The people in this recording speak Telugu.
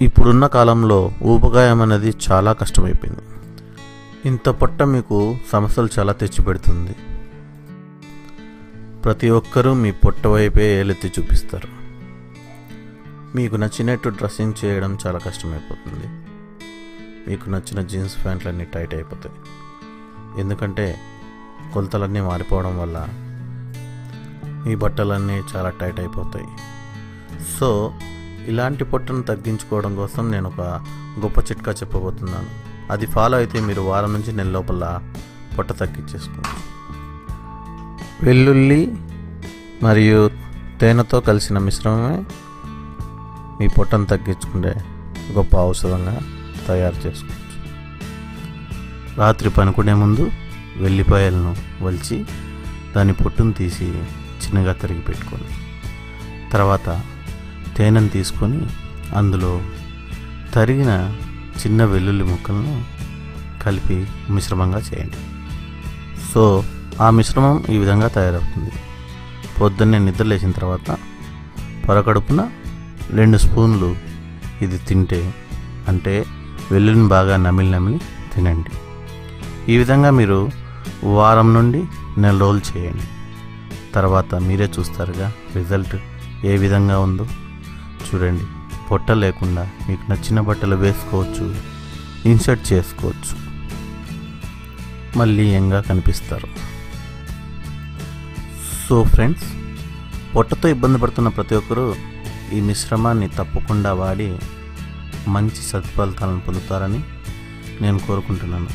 ఇప్పుడున్న కాలంలో ఊబకాయం అనేది చాలా కష్టమైపోయింది. ఇంత పొట్ట మీకు సమస్యలు చాలా తెచ్చిపెడుతుంది. ప్రతి ఒక్కరూ మీ పొట్ట వైపే ఏలెత్తి చూపిస్తారు. మీకు నచ్చినట్టు డ్రెస్సింగ్ చేయడం చాలా కష్టమైపోతుంది. మీకు నచ్చిన జీన్స్ ప్యాంట్లన్నీ టైట్ అయిపోతాయి. ఎందుకంటే కొలతలన్నీ మారిపోవడం వల్ల మీ బట్టలన్నీ చాలా టైట్ అయిపోతాయి. సో ఇలాంటి పొట్టను తగ్గించుకోవడం కోసం నేను ఒక గొప్ప చిట్కా చెప్పబోతున్నాను. అది ఫాలో అయితే మీరు వారం నుంచి నెల లోపల పొట్ట తగ్గించేసుకోండి. వెల్లుల్లి మరియు తేనెతో కలిసిన మిశ్రమమే మీ పొట్టను తగ్గించుకునే గొప్ప ఔషధంగా తయారు చేసుకోవచ్చు. రాత్రి పనుకునే ముందు వెల్లిపాయలను వలిచి దాని పొట్టును తీసి చిన్నగా తరిగి పెట్టుకోండి. తర్వాత తేనెను తీసుకొని అందులో తరిగిన చిన్న వెల్లుల్లి ముక్కలను కలిపి మిశ్రమంగా చేయండి. సో ఆ మిశ్రమం ఈ విధంగా తయారవుతుంది. పొద్దున్నే నిద్ర లేచిన తర్వాత పొరకడుపున 2 స్పూన్లు ఇది తింటే, అంటే వెల్లుల్లిని బాగా నమిలి తినండి. ఈ విధంగా మీరు వారం నుండి నెల రోజులు చేయండి. తర్వాత మీరే చూస్తారుగా రిజల్ట్ ఏ విధంగా ఉందో. చూడండి, పొట్ట లేకుండా మీకు నచ్చిన బట్టలు వేసుకోవచ్చు, ఇన్సర్ట్ చేసుకోవచ్చు, మళ్ళీ యంగా కనిపిస్తారు. సో ఫ్రెండ్స్, పొట్టతో ఇబ్బంది పడుతున్న ప్రతి ఒక్కరూ ఈ మిశ్రమాన్ని తప్పకుండా వాడి మంచి సత్ఫలితాలను పొందుతారని నేను కోరుకుంటున్నాను.